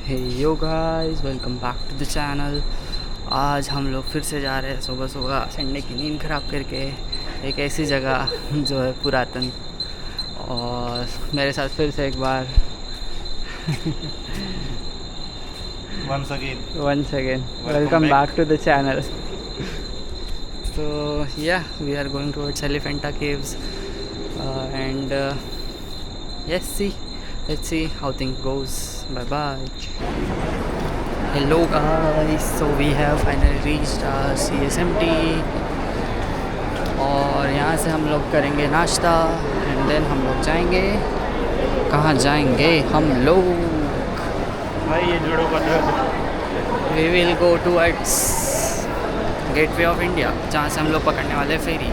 Hey yo guys, welcome back to the channel. आज हम लोग फिर से जा रहे हैं सुबह सुबह संडे की नींद ख़राब करके एक ऐसी जगह जो है पुरातन। और मेरे साथ फिर से एक बार once again welcome back to the channel. So yeah, we are going towards Elephanta Caves and let's see how things goes. Bye bye. Hello guys, so we have finally reached our CSMT और यहाँ से हम लोग करेंगे नाश्ता and then हम लोग जाएंगे। कहाँ जाएंगे हम लोग? भाई ये जोड़ों का दर्द। We will go towards gateway of India, जहाँ से हम लोग पकड़ने वाले फेरी।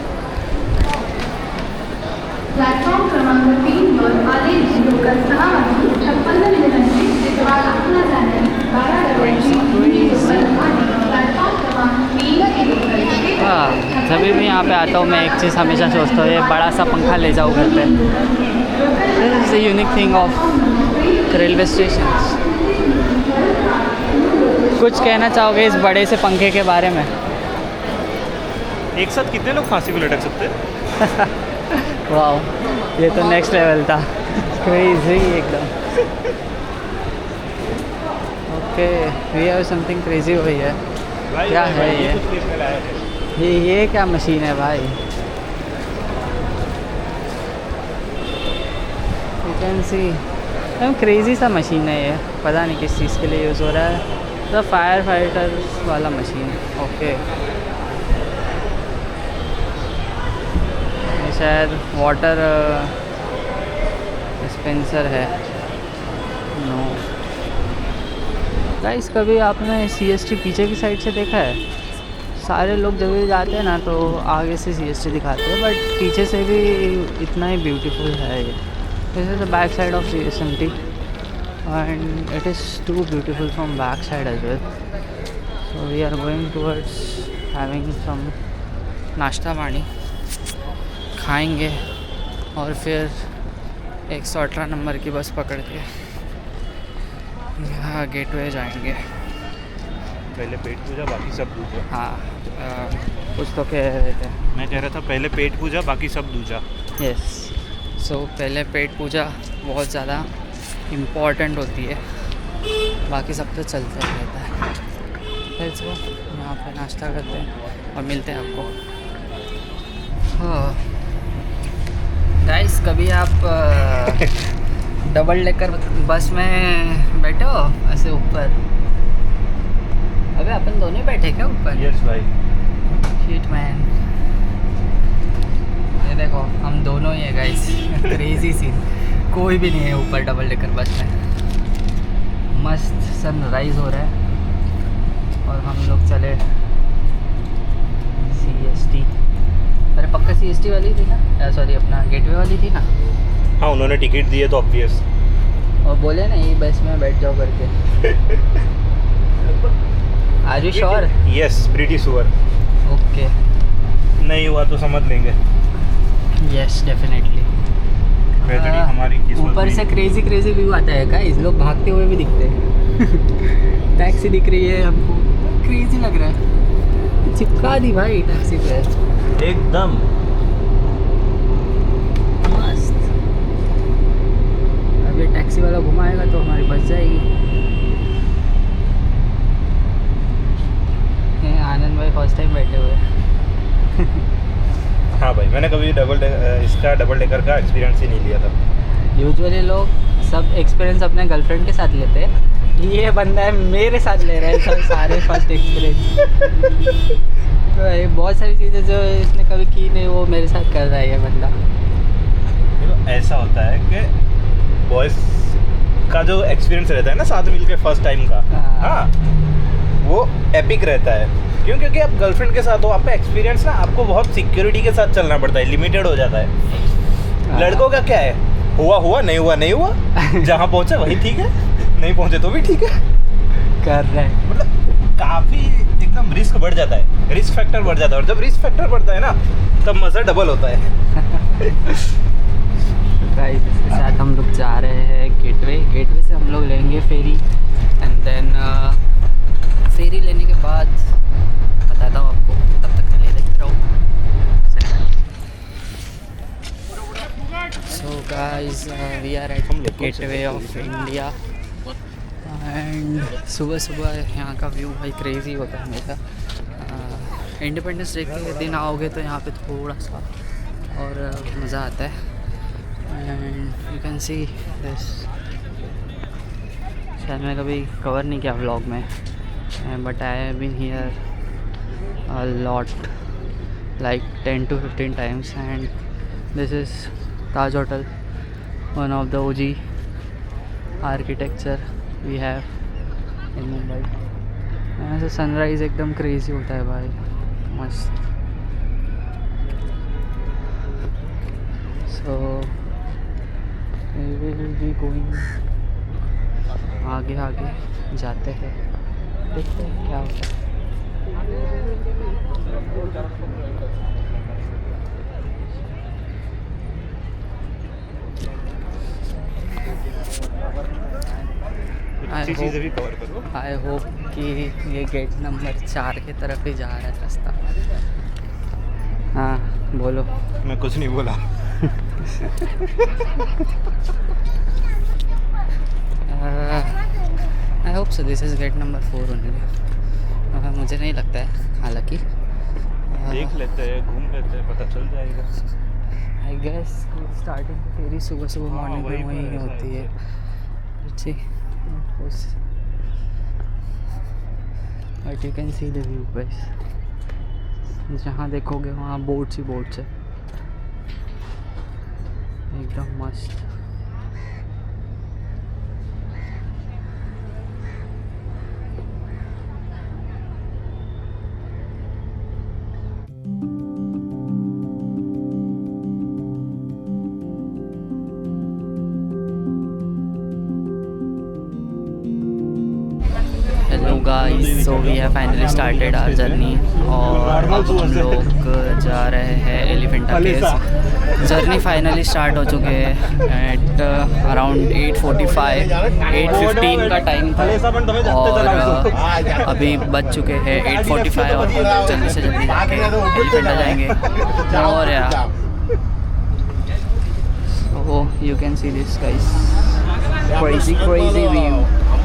प्लॅटफॉर्म क्रमांक 3 वर आलेली लोकल 6 वाजून 56 मिनिटांची चित्रवाला पुन्हा जाणारी 12 डब्यांची लोकल आणि प्लॅटफॉर्म क्रमांक 3 की लोकल। हाँ, जब भी मैं यहाँ पे आता हूँ मैं एक चीज़ हमेशा सोचता हूँ, ये बड़ा सा पंखा ले जाऊँ घर पे। This is the unique thing of railway station. कुछ कहना चाहोगे इस बड़े से पंखे के बारे में? एक साथ कितने लोग फांसी पे लटक सकते हैं? वाह, ये तो नेक्स्ट लेवल था। क्रेजी एकदम। Okay, we have something crazy हुई है। क्या है ये? ये क्या मशीन है भाई? यू कैन सी एकदम क्रेजी सा मशीन है ये। पता नहीं किस चीज़ के लिए यूज़ हो रहा है। तो फायर फाइटर वाला मशीन है। ओके, शायद वाटर डिस्पेंसर है। नो गाइस, कभी आपने CST पीछे की साइड से देखा है? सारे लोग जब भी जाते हैं ना तो आगे से CST दिखाते हैं, बट पीछे से भी इतना ही ब्यूटीफुल है ये। This is the back side of CSMT and it is too beautiful from back side as well. So we are going towards having some नाश्ता पानी खाएंगे और फिर 118 नंबर की बस पकड़ के यहाँ गेटवे जाएंगे। पहले पेट पूजा बाकी सब दूजा। हाँ, कुछ तो कह रहे थे। मैं कह रहा था पहले पेट पूजा बाकी सब दूजा। यस, सो पहले पेट पूजा बहुत ज़्यादा इम्पॉर्टेंट होती है, बाकी सब तो चलता ही रहता है। लेट्स गो, यहाँ पे नाश्ता करते हैं और मिलते हैं आपको। हाँ गाइस, कभी आप डबल डेकर बस में बैठे हो ऐसे ऊपर? अबे अपन दोनों ही बैठे क्या ऊपर? यस भाई। शिट मैन, ये देखो हम दोनों ही है गाइस। Crazy scene. कोई भी नहीं है ऊपर डबल डेकर बस में। मस्त सनराइज हो रहा है और हम लोग चले CST। अरे पक्का CST वाली थी ना? सॉरी, अपना गेटवे वाली थी ना? हाँ, उन्होंने टिकट दिए तो ऑब्वियस। और बोले ना ये बस में बैठ जाओ करके। Are you sure? Yes, pretty sure. Okay, नहीं हुआ तो समझ लेंगे। Yes definitely. ट्रेजेडी हमारी किस्मत ऊपर में। से क्रेजी व्यू आता है गाइस, लोग भागते हुए भी दिखते हैं। टैक्सी दिख रही है हमको, क्रेजी लग रहा है। चिपका दी भाई टैक्सी पे एकदम मस्त। अब ये टैक्सी वाला घुमाएगा तो हमारी बच जाएगी। ये आनंद भाई फर्स्ट टाइम बैठे हुए हैं। हाँ भाई, मैंने कभी इसका डबल डेकर का एक्सपीरियंस ही नहीं लिया था। यूजुअली लोग सब एक्सपीरियंस अपने गर्लफ्रेंड के साथ लेते हैं, ये बंदा है मेरे साथ ले रहा है सब सारे फर्स्ट एक्सपीरियंस। तो ये बहुत सारी चीज़ें जो इसने कभी की नहीं वो मेरे साथ कर रहा है ये बंदा। देखो, ऐसा होता है कि बॉयज़ का जो एक्सपीरियंस रहता है ना साथ मिलके फर्स्ट टाइम का, हाँ, वो एपिक रहता है। क्यों? क्योंकि आप गर्लफ्रेंड के साथ हो, आपका एक्सपीरियंस ना आपको बहुत सिक्योरिटी के साथ चलना पड़ता है, लिमिटेड हो जाता है। लड़कों का क्या है, हुआ नहीं हुआ, जहाँ पहुँचे वही ठीक है, नहीं पहुँचे तो भी ठीक है। कर रहे हैं मतलब काफ़ी एकदम रिस्क बढ़ जाता है, रिस्क फैक्टर बढ़ जाता है। और जब रिस्क फैक्टर बढ़ता है ना तब मज़ा डबल होता है। गाइस, इसके साथ हम लोग जा रहे हैं गेटवे से हम लोग लेंगे फेरी एंड देन फेरी लेने के बाद बताता हूँ आपको, तब तक के लिए देखते रहो। So guys we are at gateway of India and सुबह सुबह यहाँ का व्यू भाई क्रेज़ी होता है हमेशा। इंडिपेंडेंस डे के दिन आओगे तो यहाँ पे थोड़ा सा और मज़ा आता है। And you can see this, शायद मैं कभी कवर नहीं किया व्लॉग में, but I have been here a lot, like 10 to 15 times, and this is Taj Hotel, one of the OG architecture we have in Mumbai। ऐसे sunrise एकदम crazy होता है भाई, मस्त। So we will be going, आगे आगे जाते हैं, देखते हैं क्या होता है। अच्छी चीज़ें भी कवर करो। आई होप कि ये गेट नंबर 4 की तरफ ही जा रहा है रास्ता। हाँ बोलो। मैं कुछ नहीं बोला। I hope so this is gate number 4 only. मुझे नहीं लगता है, हालांकि देख लेते हैं, घूम लेते हैं, पता चल जाएगा। आई गेस स्टार्टिंग फेरी सुबह सुबह मॉर्निंग में वहीं होती है। जी, but you can see the view guys, जहाँ देखोगे वहाँ बोट्स ही बोट्स है, एकदम मस्त। Hello guys, so we have finally started our journey और अब हम लोग जा रहे हैं Elephanta caves. Journey finally start हो चुके हैं एट अराउंड 8:45, 8:15 का टाइम था और अभी बज चुके हैं 8:45 और जल्दी से जल्दी जाके एलिफेंटा जाएंगे। और यार सो you can see this guys, crazy crazy view.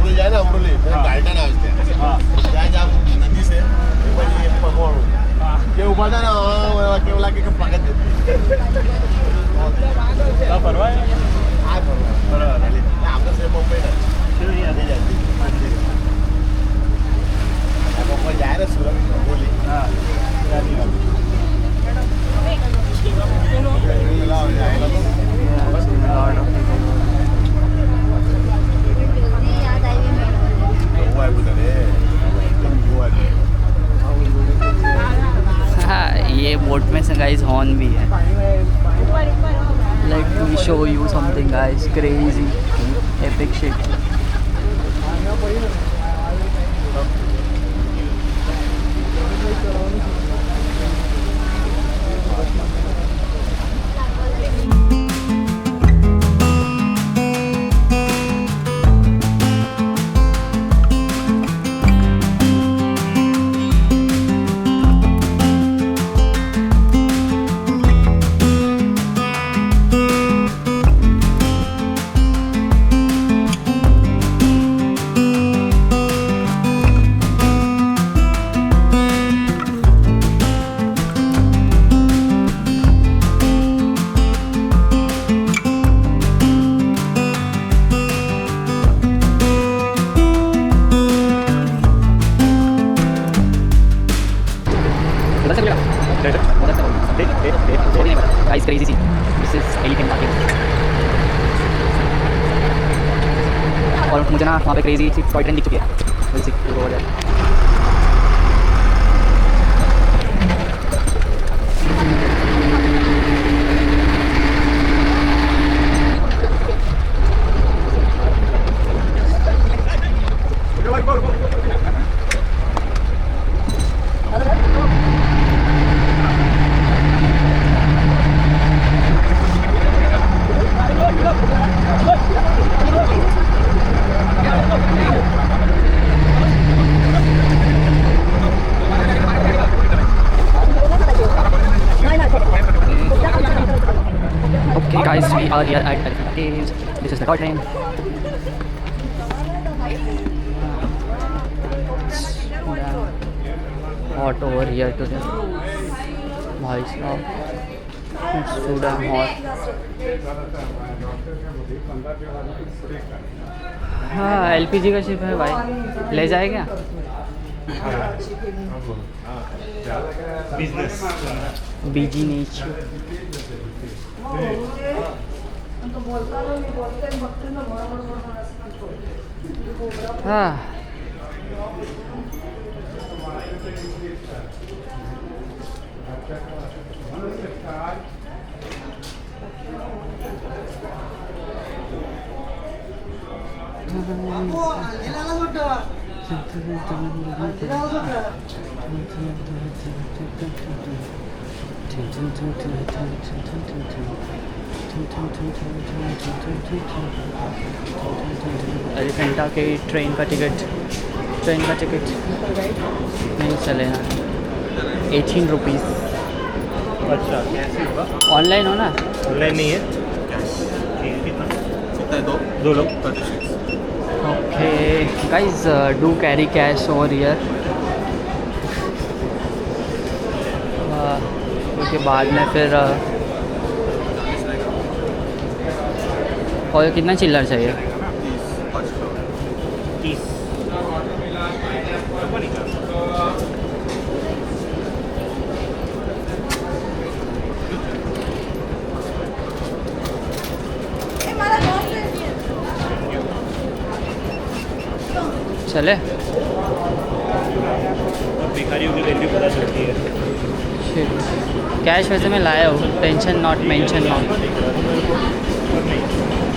जाए ना अमरोली गार्डन है उसके जाए जब नदी से ये पकड़ ये ऊपर ना केवला के पागत देते क्या परवाह है? हां परवाह नहीं आपका से मुंबई ना क्यों नहीं आने जाती अब वो जाए ना सूरत बोली हां रानी वाली हाँ, ये बोट में से गाइस हॉर्न भी है। Let me show you something guys, crazy epic shit. Guys, crazy scene. This is elephant market. और मुझे ना वहाँ पे क्रेजी सी टॉय ट्रेन दिख चुकी है। We'll see, we'll go over there. are here at Elephanta Caves. This is the toy train. Hot over here today. भाई साहब, it's too damn hot. हाँ, LPG का शिप है भाई, ले जाए क्या? बिजनेस बीजी नीच. हाँ. एलिफेंटा के ट्रेन का टिकट नहीं चलेगा. 18 रुपीज़. अच्छा, कैसे होगा? ऑनलाइन हो ना? ऑनलाइन नहीं है. कितना है? दो लोग. Okay guys, do carry cash over here, क्योंकि बाद में फिर और कितना चिल्लर चाहिए? 30. चले. भिखारियों की वैल्यू पता चलती है. कैश वैसे मैं लाया हूँ, टेंशन नॉट मेंशन नॉट.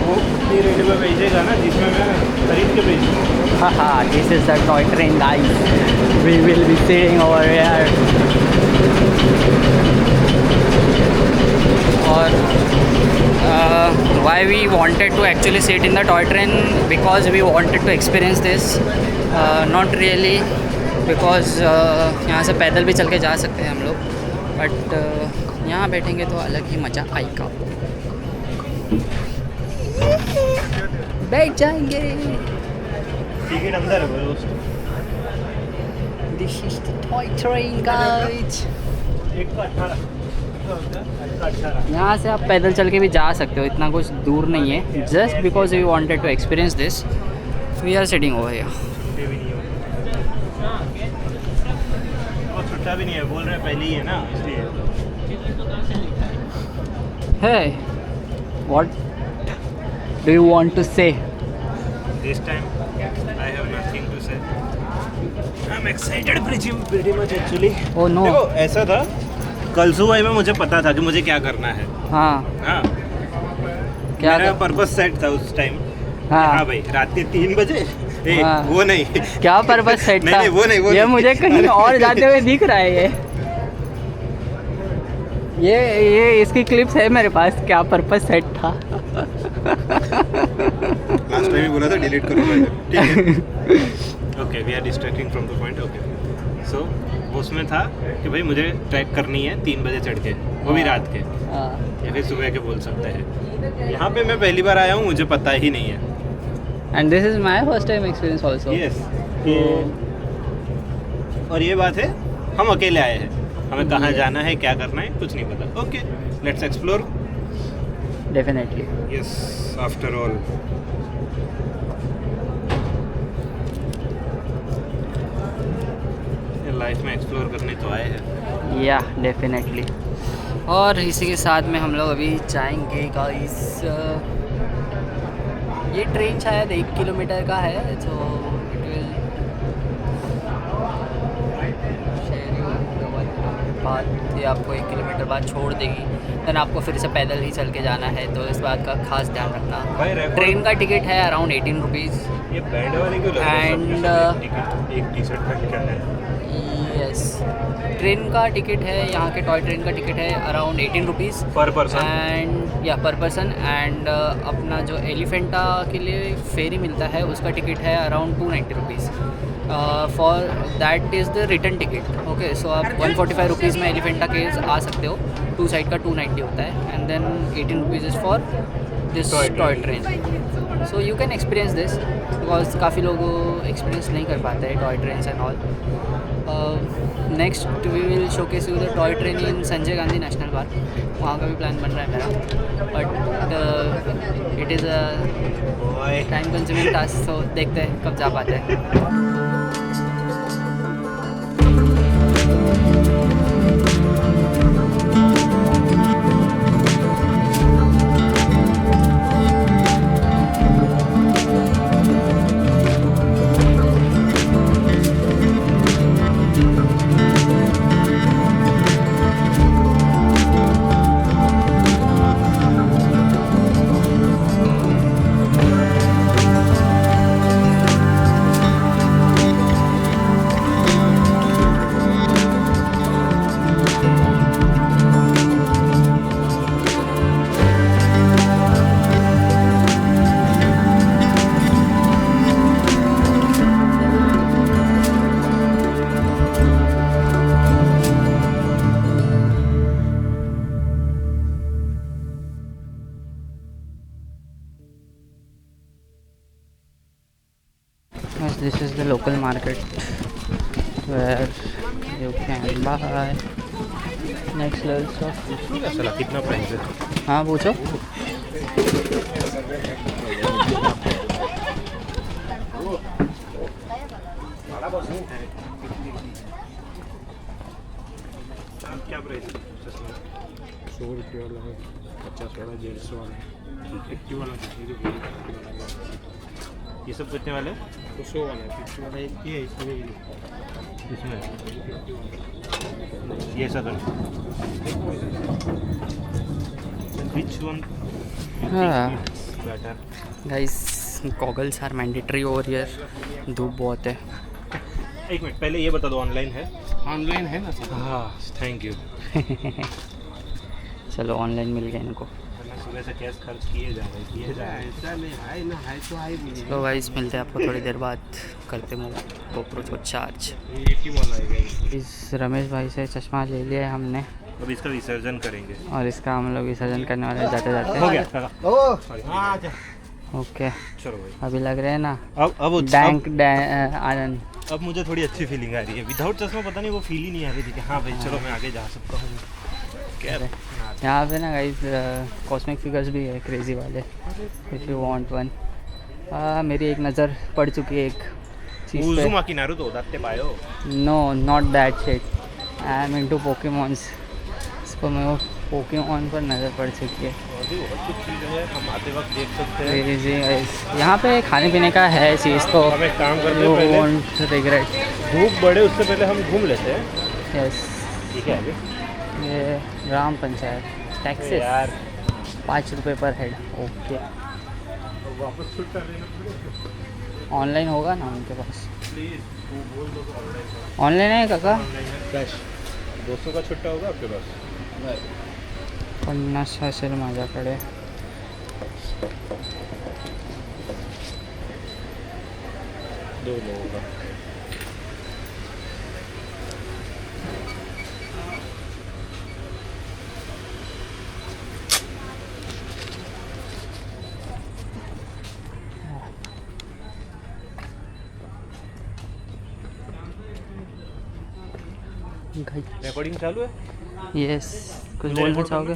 वो रेट पे भेजेगा ना जिसमें मैं खरीद के भेजूँगा. हाँ, this is the toy train guys. We will be sitting over here. और why we wanted to actually sit in the toy train, because we wanted to experience this, not really because यहाँ से पैदल भी चल के जा सकते हैं हम लोग, बट यहाँ बैठेंगे तो अलग ही मज़ा आएगा. बैठ जाएंगे. टिकट अंदर है दोस्त. This is the toy train guys. एक का 18. यहाँ से आप पैदल चल के भी जा सकते हो, इतना कुछ दूर नहीं है. Just because we wanted to experience this, we are sitting over here. और छुट्टा भी नहीं है, बोल रहे हैं पहले ही है ना, इसलिए. Hey, what do you want to say? This time I have nothing to say. I'm excited pretty much actually. Oh no. देखो ऐसा था, कल सुबह में मुझे पता था कि मुझे क्या करना है. हाँ. हाँ, क्या मेरा पर्पस सेट था उस टाइम. हाँ. हाँ भाई, रात के 3 बजे. हाँ. वो नहीं. क्या पर्पस सेट था? नहीं, वो नहीं. ये मुझे कहीं और जाते हुए दिख रहा है. ये इसकी क्लिप्स है मेरे पास. क्या पर्पस सेट था? लास्ट टाइम ही बोला था डिलीट करूँगा. ठीक है. Okay, we are distracting from the point. Okay, so उसमें था कि भाई मुझे ट्रैक करनी है 3 बजे चढ़ के, वो भी रात के, या फिर सुबह के बोल सकते हैं. यहाँ पे मैं पहली बार आया हूँ, मुझे पता ही नहीं है. And this is my first time experience also. Yes. और ये बात है, हम अकेले आए हैं, हमें कहाँ जाना है, क्या करना है, कुछ नहीं पता. Okay, let's explore. Definitely. Yes, after all. Life में एक्सप्लोर करने तो आए हैं. या डेफिनेटली. और इसी के साथ में हम लोग अभी जाएंगे गाइस. ये ट्रेन शायद 1 किलोमीटर का है, तो इट विल बाद ये आपको 1 किलोमीटर बाद छोड़ देगी. देन आपको फिर से पैदल ही चल के जाना है, तो इस बात का खास ध्यान रखना. ट्रेन का टिकट है अराउंड 18 रुपीज़. ये बैंड वाले क्यों लग रहे हैं? And, एक टी शर्ट का क्या है? यस, ट्रेन का टिकट है, यहाँ के टॉय ट्रेन का टिकट है अराउंड 18 रुपीज़ पर पर्सन. एंड या पर पर्सन. एंड अपना जो एलिफेंटा के लिए फेरी मिलता है उसका टिकट है around 290 rupees. For that is the return ticket. Okay, so आप 145 रुपीज़ में एलिफेंटा केव्स आ सकते हो. 2 साइड का 290 होता है. And then 18 rupees is for this Toy toy train. So you can experience this because काफ़ी लोग एक्सपीरियंस नहीं कर पाते हैं toy trains and all. Next we will showcase you the toy train in Sanjay Gandhi national park. वहाँ का भी plan बन रहा है मेरा, but it is a time consuming task. तो देखते हैं कब जा पाते हैं. Yes, this is the local market where you can buy next level stuff. चला कितना प्राइस है? हाँ पूछो. क्या प्राइस है? 100 रुपये वाला है, 50 वाला, 150 वाला, 50 वाला, ये सब कितने वाले? 100 वाला, 50 वाला एक ही है इसमें. इसमें ये सब which one हाँ better? Guys, goggles are mandatory over here. धूप बहुत है. एक मिनट पहले ये बता दो, ऑनलाइन है? ऑनलाइन है ना सर? हाँ थैंक यू. चलो ऑनलाइन मिल गया इनको. सुबह से कैश खर्च किए जा रहे ऐसा नहीं है ना, है तो है भी नहीं. तो गाइस मिलते हैं आपको थोड़ी देर बाद. करते हैं GoPro को चार्ज. 80 वाला है. इस रमेश भाई से चश्मा ले लिया है हमने अब इसका विसर्जन करेंगे. और इसका हम लोग विसर्जन करने वाले हैं जाते हो जाते. गया काका. हाँ अच्छा. ओके, चलो भाई. अभी लग रहे हैं ना अब डैंक आनंद. अब मुझे थोड़ी अच्छी फीलिंग आ रही है. विदाउट चश्मा पता नहीं वो फील ही नहीं आ रही थी कि हाँ भाई चलो मैं आगे जा सकता हूँ. क्या यहाँ पे ना गाइस कॉस्मिक फिगर्स भी है क्रेजी वाले. If you want one. मेरी एक नज़र पड़ चुकी है एक चीज़ पे. उज़ुमाकी नारुतो दाते पायो. No not that shit. I am into pokemons. इसको मैं वो पोकेमॉन पर नज़र पड़ चुकी है. अभी बहुत कुछ चीज़ें हैं हम आते वक्त देख सकते हैं. Crazy guys. यहाँ पे खाने पीने का है चीज़ तो हम एक काम करते यू हैं, पहले वोंट रिग्रेट. धूप बढ़े उससे पहले हम घूम लेते हैं. यस. ठीक है आगे. ये ग्राम पंचायत टैक्सेस यार 5 रुपये पर हेड. ओके. वापस छुट कर देना ऑनलाइन होगा ना उनके पास? प्लीज. वो बोल दो तो ऑनलाइन ऑनलाइन है काका? कैश 200 का छुट्टा होगा आपके पास? 50 असेल माझ्याकडे. दो लोगों का. रिकॉर्डिंग चालू है? यस. कुछ मुझे बोलना report चाहोगे?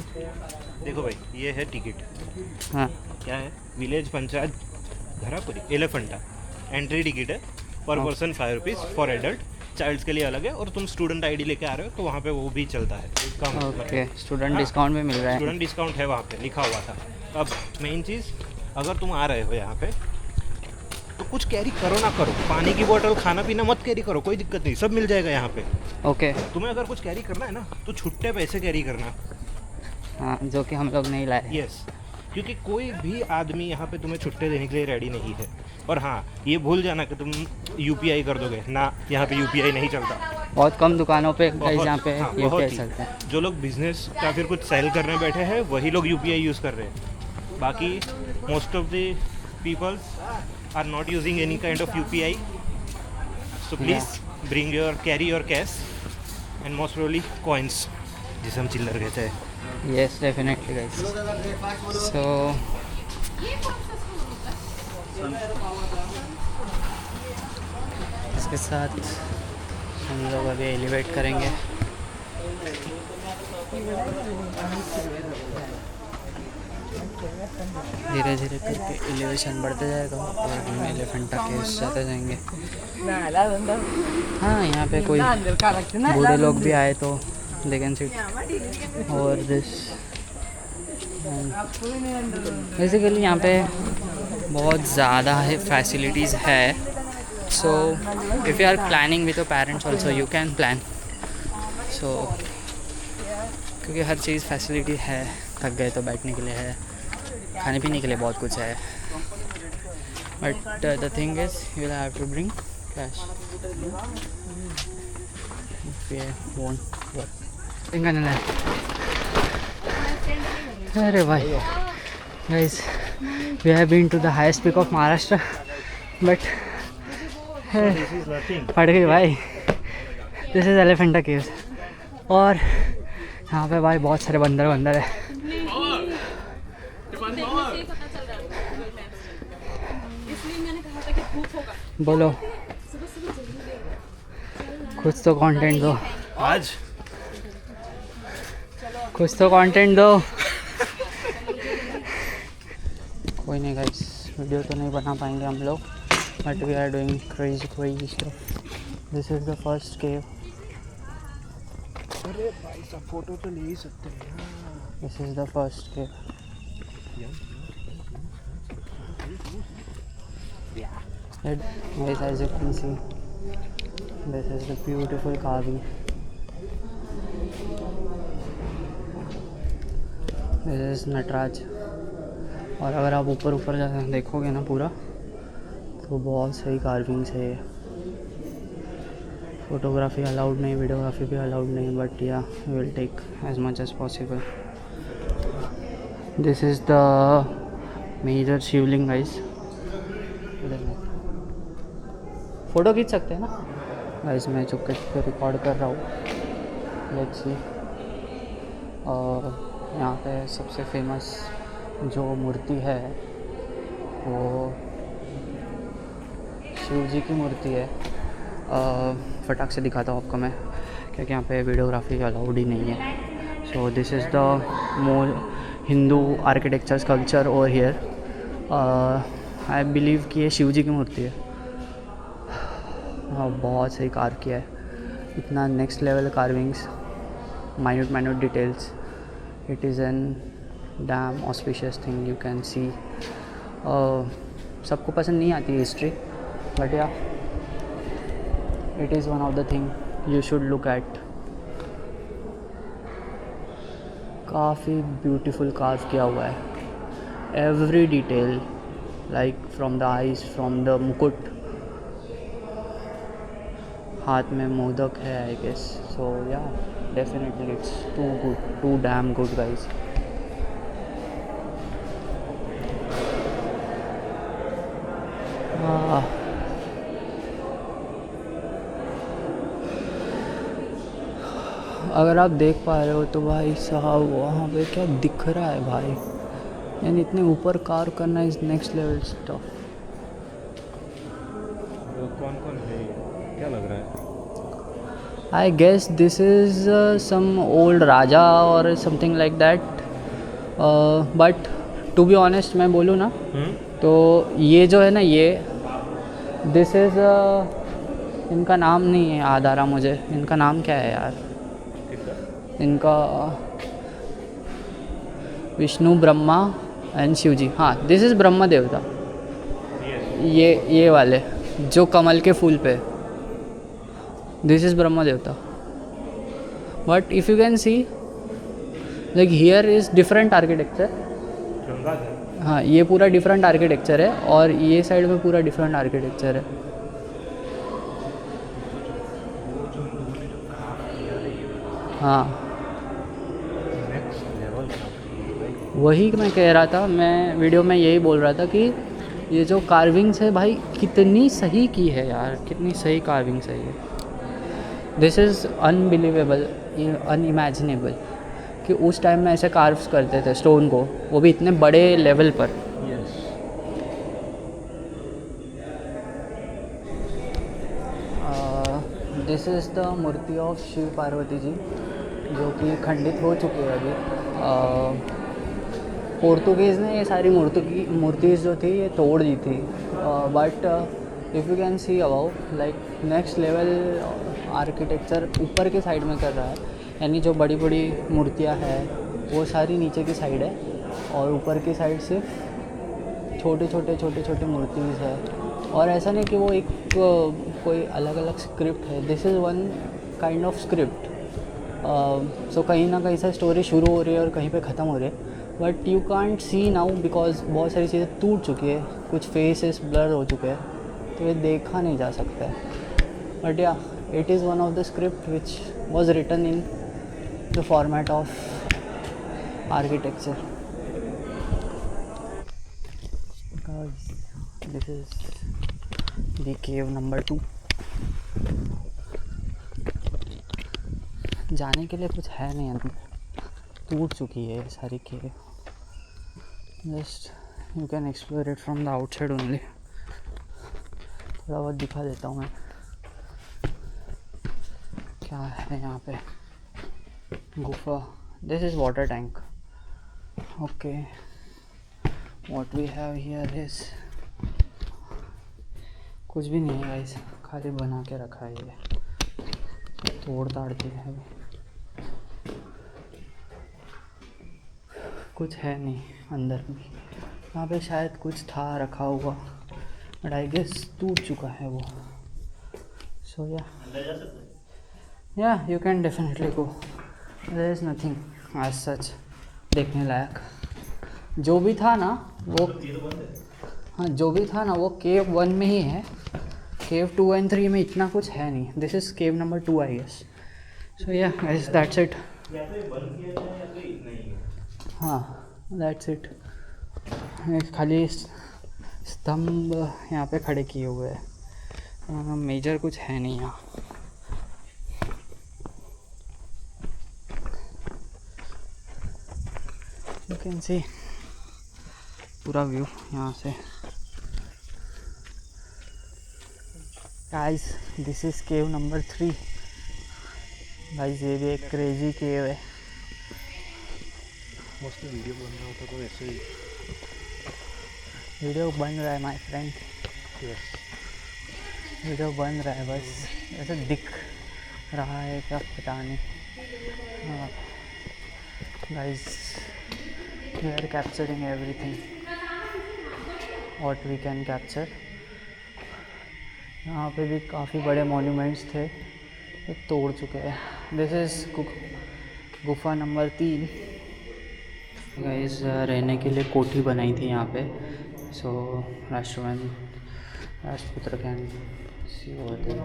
देखो भाई ये है टिकट. हाँ. क्या है? Village panchayat Gharapuri Elephanta. Entry ticket है पर हाँ. Person 5 rupees. For adult childs के लिए अलग है. और तुम स्टूडेंट आईडी लेके आ रहे हो तो वहाँ पे वो भी चलता है. कम ओके. स्टूडेंट हाँ. डिस्काउंट भी मिल रहा है. स्टूडेंट डिस्काउंट है वहाँ पे लिखा हुआ था. अब मेन चीज़, अगर तुम आ रहे हो यहाँ पे तो कुछ कैरी करो ना करो. पानी की बोतल खाना पीना मत कैरी करो, कोई दिक्कत नहीं, सब मिल जाएगा यहाँ पे. ओके. तुम्हें अगर कुछ कैरी करना है ना तो छुट्टे पैसे कैरी करना. हाँ, जो कि हम लोग नहीं लाए. यस. क्योंकि कोई भी आदमी यहाँ पे तुम्हें छुट्टे देने के लिए रेडी नहीं है. और हाँ ये भूल जाना कि तुम यूपीआई कर दोगे ना. यहाँ पे यूपीआई नहीं चलता. बहुत कम दुकानों पे गाइस बहुत- यहाँ पे हाँ, यूपीआई बहुत ही. चलता है. जो लोग बिजनेस या फिर कुछ सेल करने बैठे हैं वही लोग यूपीआई यूज़ कर रहे हैं. बाकी most of the peoples are not using any kind of UPI. So please bring your carry your cash and most probably coins जिसे हम चिल्लर कहते हैं. Yes definitely guys. सो इसके साथ हम लोग अभी एलिवेट करेंगे। धीरे धीरे करके एलिवेशन बढ़ते जाएगा और हम एलिफेंटा केव्स जाते जाएंगे। हाँ, यहाँ पे कोई बूढ़े लोग भी आए तो दे कैन सिट और दिस। बेसिकली यहाँ पे बहुत ज़्यादा फैसिलिटीज़ है, so if you are planning with your parents also you can plan. So क्योंकि हर चीज़ फैसिलिटी है, थक गए तो बैठने के लिए है, खाने पीने के लिए बहुत कुछ है, but the thing is you have to bring cash if you won't work. अरे भाई guys, we have been to the highest peak of Maharashtra, but फट गई भाई। दिस इज़ एलिफेंटा केव्स और यहाँ पे भाई बहुत सारे बंदर है। बोलो कुछ तो कंटेंट दो आज कुछ तो कंटेंट दो। कोई नहीं गाइस, वीडियो तो नहीं बना पाएंगे हम लोग, but we are doing crazy stuff. This is the first cave. अरे भाई सब फोटो तो ले ही सकते हैं। This is the first cave. Guys, as you can see, this is the beautiful carving. This is Nataraj. और अगर आप ऊपर देखोगे ना पूरा, तो बहुत सही कार्विंग्स है। फोटोग्राफी अलाउड नहीं, वीडियोग्राफी भी अलाउड नहीं, but yeah will take as much as possible. This is the major Shivling guys. Photo खींच सकते हैं ना गाइस, मैं चुपके चुपके रिकॉर्ड कर रहा हूँ। Let's see. और यहाँ पे सबसे फेमस जो मूर्ति है वो शिव जी की मूर्ति है। फटाक से दिखाता हूँ आपको मैं, क्योंकि यहाँ पे वीडियोग्राफी अलाउड ही नहीं है। So this is the more Hindu architecture culture over here. I believe कि ये शिव जी की मूर्ति है। हाँ, बहुत सही कार्व किया है, इतना next level carvings, minute details. It is an damn auspicious thing, you can see. सबको पसंद नहीं आती है history, but yeah it is one of the thing you should look at. काफ़ी ब्यूटीफुल कार्व किया हुआ है, every detail, like from the eyes, from the mukut. हाथ में मोदक है I guess. So yeah definitely it's too good, too damn good guys. अगर आप देख पा रहे हो तो भाई साहब वहाँ पे क्या दिख रहा है भाई, यानी इतने ऊपर कार करना इज़ नेक्स्ट लेवल स्टफ। कौन कौन है, क्या लग रहा है? I guess this is some old raja or something like that. But to be honest मैं बोलूँ ना, तो ये जो है ना, ये this is इनका नाम नहीं याद आ रहा मुझे। इनका नाम क्या है यार? इनका विष्णु, ब्रह्मा एंड शिव जी। हाँ, दिस इज़ ब्रह्मा देवता। ये वाले जो कमल के फूल पे, दिस इज़ ब्रह्मा देवता। But if you can C like here is different architecture. हाँ, ये पूरा डिफरेंट आर्किटेक्चर है और ये साइड में पूरा डिफरेंट आर्किटेक्चर है। हाँ, वही मैं कह रहा था, मैं वीडियो में यही बोल रहा था कि ये जो कार्विंग्स है भाई कितनी सही की है यार, कितनी सही कार्विंग्स है ये। दिस इज़ अनबिलीवेबल, अनइमेजिनेबल कि उस टाइम में ऐसे कार्व्स करते थे स्टोन को, वो भी इतने बड़े लेवल पर। यस, दिस इज़ द मूर्ति ऑफ शिव पार्वती जी, जो कि खंडित हो चुकी है अभी। पोर्तुगीज़ ने ये सारी मूर्तिज़ जो थी ये तोड़ दी थी, but if you can see about like next level architecture ऊपर के साइड में कर रहा है, यानी जो बड़ी बड़ी मूर्तियाँ हैं वो सारी नीचे की साइड है और ऊपर की साइड सिर्फ छोटे छोटे मूर्तिज़ है। और ऐसा नहीं कि वो एक कोई अलग अलग स्क्रिप्ट है, this is one kind of script. So कहीं ना कहीं से स्टोरी शुरू हो रही है और कहीं पे ख़त्म हो रही है, but you can't see now because बहुत सारी चीज़ें टूट चुकी है, कुछ फेसेस ब्लर हो चुके हैं, तो ये देखा नहीं जा सकता है। But yeah it is one of the script which was written in the format of architecture. This is the cave number 2। जाने के लिए कुछ है नहीं अंदर, टूट चुकी है सारी cave. Just you can explore it from the outside only. थोड़ा बहुत दिखा देता हूँ मैं क्या है यहाँ पे। गुफा, this is water tank. Okay, what we have here is कुछ भी नहीं है गाइस, खाली बना के रखा है ये, तोड़ ताड़ के है, कुछ है नहीं अंदर में। यहाँ पे शायद कुछ था रखा हुआ, बट आई गेस टूट चुका है वो। So yeah you can definitely go, there is nothing as such देखने लायक। जो भी था ना वो, हाँ जो भी था ना वो केव 1 में ही है, केव 2 and 3 में इतना कुछ है नहीं। This is cave number 2 I guess. So yeah guys that's it. हाँ दैट्स इट। खाली स्तंभ यहाँ पे खड़े किए हुए हैं, मेजर कुछ है नहीं यहाँ। यू कैन सी पूरा व्यू यहाँ से। Guys this is cave number 3। Guys ये भी एक क्रेजी केव है। मस्त वीडियो बन रहा होता तो ऐसे ही। वीडियो बन रहा है माय फ्रेंड, यस वीडियो बन रहा है, बस ऐसे दिख रहा है क्या पता नहीं। Guys we are capturing everything what we can capture. यहाँ पे भी काफ़ी बड़े मॉन्यूमेंट्स थे, ये तोड़ चुके हैं। दिस इज़ गुफा नंबर 3। गाइस रहने के लिए कोठी बनाई थी यहाँ पे, सो राष्ट्रपुत्र कैन सी ओवर देयर।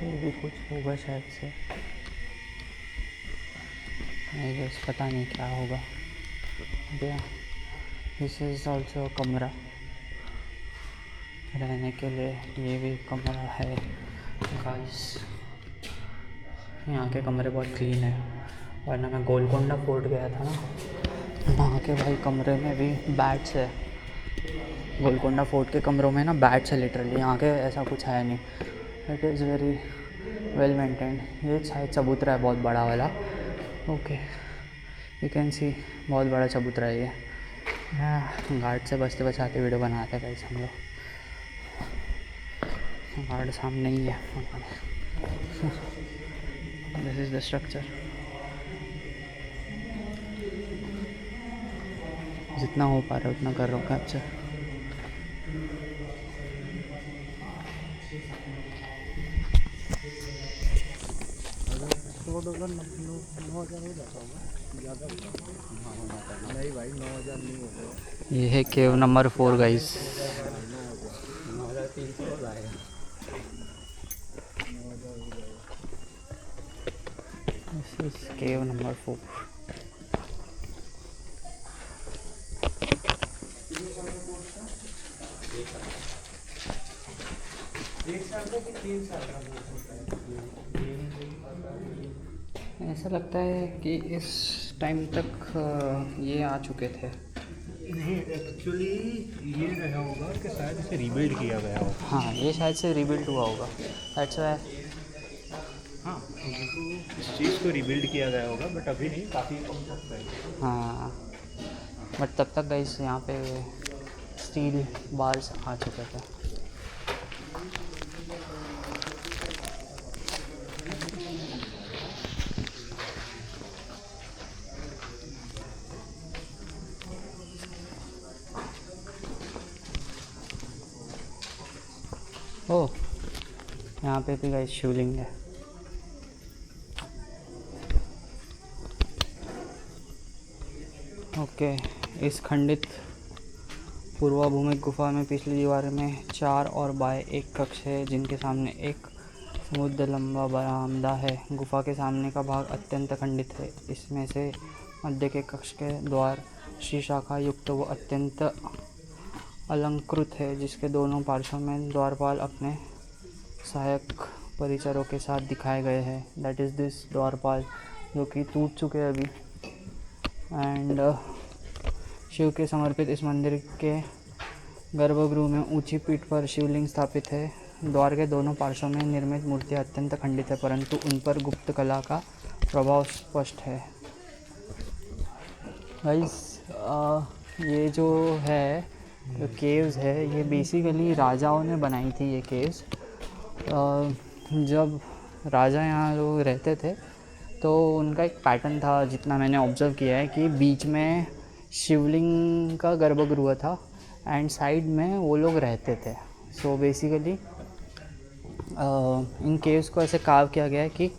ये भी कुछ होगा शायद से, आई गेस पता नहीं क्या होगा। दिस इज़ ऑल्सो कमरा, रहने के लिए ये भी कमरा है। गाइस यहाँ के कमरे बहुत क्लीन है, वरना मैं गोलकोंडा फोर्ट गया था ना, वहाँ के भाई कमरे में भी बैट्स है। गोलकोंडा फोर्ट के कमरों में ना बैट्स है लिटरली, यहाँ के ऐसा कुछ है नहीं। It is very well maintained. ये शायद चबूतरा है बहुत बड़ा वाला। ओके यू कैन सी बहुत बड़ा चबूतरा है ये। गार्ड से बचते बचाते वीडियो बनाते हैं कैसे हम लोग। गार्ड सामने ही है। This is the structure. जितना हो पा रहा है उतना कर रहा हूँ कैप्चर। नहीं भाई 9,000 नहीं होगा। ये है केव नंबर 4 गाइस। 9,300 लाएगा। This is cave number 4। ऐसा लगता है कि इस टाइम तक ये आ चुके थे। नहीं, एक्चुअली ये रहा होगा कि शायद इसे रीबिल्ड किया गया हो। हाँ, ये शायद से रीबिल्ड हुआ होगा, दैट्स व्हाई। हाँ, इस चीज़ को रीबिल्ड किया गया होगा, बट अभी नहीं, काफ़ी वक्त है। हाँ, बट तब तक गाइस यहाँ पे स्टील बार्स आ चुके थे। ओह, यहाँ पे भी गाइस शिवलिंग है। ओके, इस खंडित पूर्वाभूमिक गुफा में पिछली दीवार में 4 और बाएं एक कक्ष है, जिनके सामने एक समुद्र लंबा बरामदा है। गुफा के सामने का भाग अत्यंत खंडित है। इसमें से मध्य के कक्ष के द्वार श्रीशाखा युक्त व अत्यंत अलंकृत है, जिसके दोनों पार्श्वों में द्वारपाल अपने सहायक परिचरों के साथ दिखाए गए हैं। दैट इज़ दिस द्वारपाल, जो कि टूट चुके हैं अभी। एंड शिव के समर्पित इस मंदिर के गर्भगृह में ऊंची पीठ पर शिवलिंग स्थापित है। द्वार के दोनों पार्श्वों में निर्मित मूर्तियां अत्यंत खंडित है, परंतु उन पर गुप्त कला का प्रभाव स्पष्ट है। गाइस, ये जो है, जो केव्स है, ये बेसिकली राजाओं ने बनाई थी। ये केव्स जब राजा यहाँ लोग रहते थे तो उनका एक पैटर्न था, जितना मैंने ऑब्ज़र्व किया है, कि बीच में शिवलिंग का गर्भगृह था एंड साइड में वो लोग रहते थे। सो बेसिकली इन केव्स को ऐसे कार्व किया गया है कि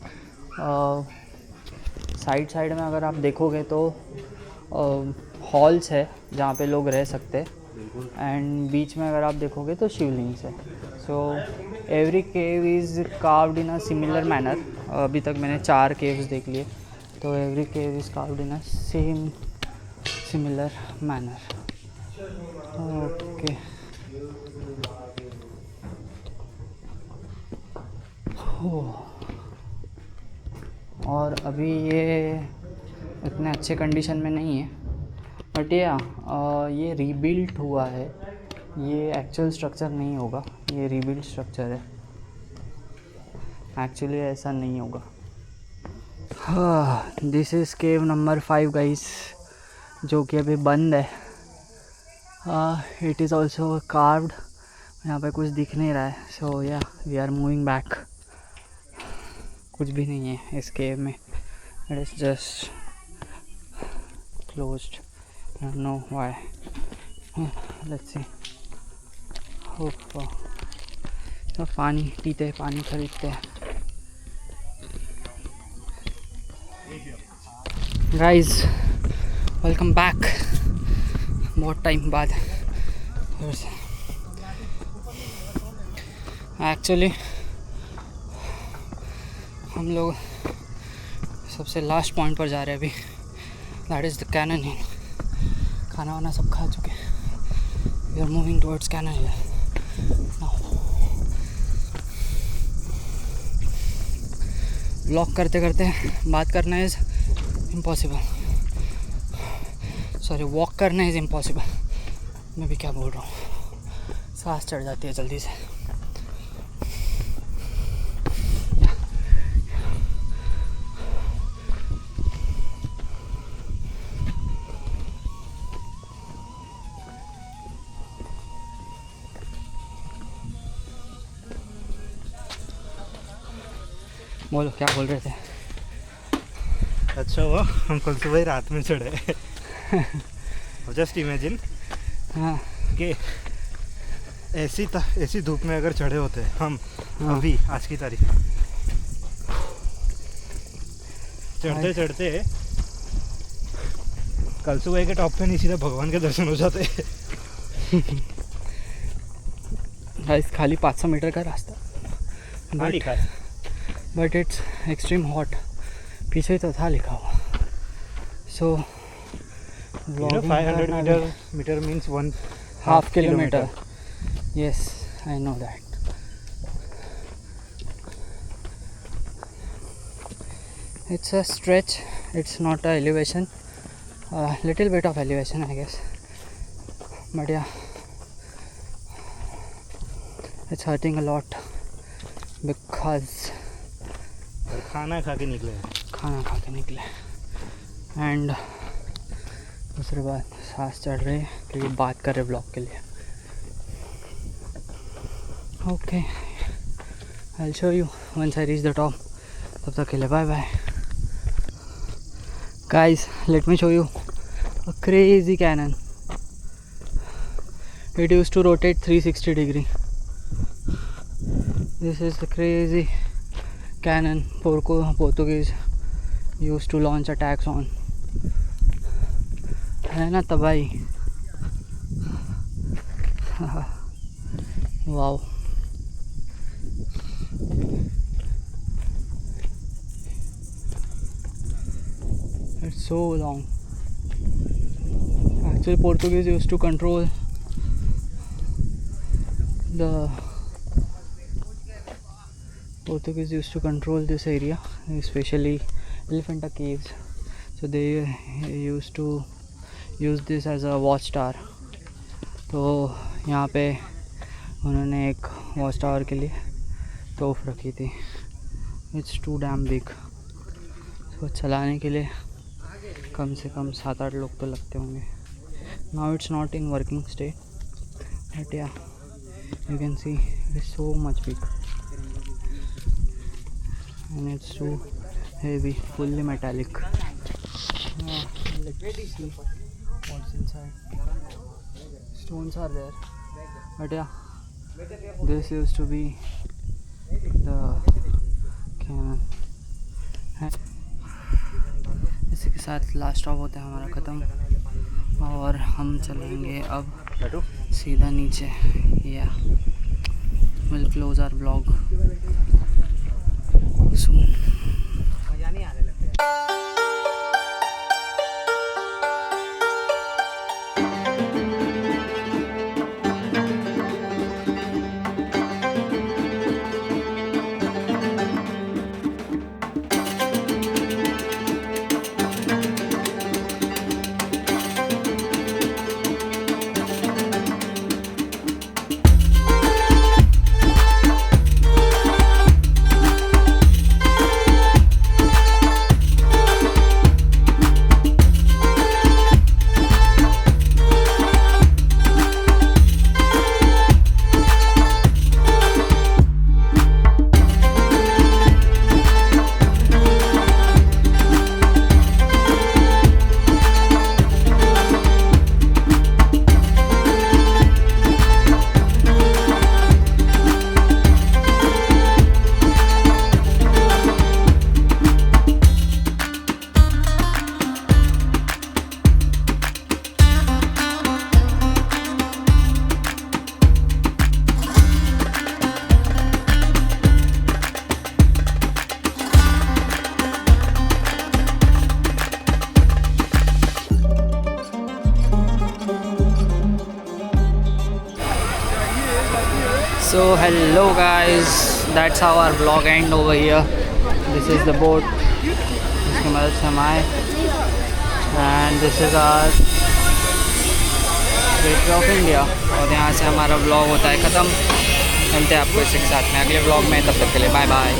साइड में अगर आप देखोगे तो हॉल्स है जहाँ पे लोग रह सकते हैं, एंड बीच में अगर आप देखोगे तो शिवलिंग्स है। So every cave is carved in a similar manner. अभी तक मैंने 4 केव्स देख लिए, तो every cave is carved in a similar manner. Okay, और अभी ये इतने अच्छे कंडीशन में नहीं है, बट ये रीबिल्ड हुआ है। ये एक्चुअल स्ट्रक्चर नहीं होगा, ये रीबिल्ड स्ट्रक्चर है। एक्चुअली ऐसा नहीं होगा। This is cave number 5 guys, जो कि अभी बंद है। It is also carved. यहाँ पे कुछ दिख नहीं रहा है, सो या वी आर मूविंग बैक। कुछ भी नहीं है इस केव में, it is just closed. I don't know why. Let's see. तो पानी पीते हैं, पानी खरीदते हैं। Guys, welcome back. बहुत टाइम बाद। एक्चुअली हम लोग सबसे लास्ट पॉइंट पर जा रहे हैं अभी, that is the Cannon Hill. खाना वाना सब खा चुके हैं। We are moving towards Cannon Hill now. Vlog करते करते बात करना इज़ इम्पॉसिबल, सॉरी वॉक करना इज़ इम्पॉसिबल। मैं भी क्या बोल रहा हूँ, सांस चढ़ जाती है जल्दी से। बोलो, क्या बोल रहे थे? अच्छा हुआ हम कल सुबह रात में चढ़े। जस्ट इमेजिन कि ऐसी धूप में अगर चढ़े होते हम अभी, आज की तारीख चढ़ते चढ़ते कल सुबह के टॉप पे नहीं, सीधा भगवान के दर्शन हो जाते। खाली 500 मीटर का रास्ता, हाँ लिखा है, बट इट्स एक्सट्रीम हॉट। पीछे तो था लिखा हुआ। So 500 metre means 1.5 kilometre. Yes, I know that. It's a stretch, it's not a elevation, little bit of elevation I guess, but yeah, it's hurting a lot because खाना खा के निकले खाना खा के निकले एंड दूसरी बात सांस चढ़ रही है क्योंकि बात कर रहे ब्लॉग के लिए. Okay, I'll show you once I reach the top. तब तक के लिए bye bye. Guys, let me show you a crazy cannon. It used to rotate 360 degree. This is the crazy cannon Portuguese used to launch attacks on. है ना तबाही. Wow. It's so long. Actually, Portuguese used to control this area, especially Elephanta Caves. So they used to use this as a watchtower. तो यहाँ पे उन्होंने एक watch tower के लिए तोफ रखी थी. It's too damn big. तो चलाने के लिए कम से कम 7-8 लोग तो लगते होंगे. Now it's not in working state, but yeah you can see it is so much big and it's too heavy, fully metallic. Let's see what's inside. Stones are there, but yeah, this used to be the cannon. इसी के साथ last stop होता है हमारा ख़त्म और हम चलेंगे अब सीधा नीचे. Yeah will close our blog soon. So hello guys, that's how our vlog end over here. This is the boat जिसकी मदद से हम आए and this is our gateway of India. और यहाँ से हमारा vlog होता है ख़त्म. मिलते हैं आपको इसी के साथ में अगले vlog में. तब तक के लिए बाय बाय.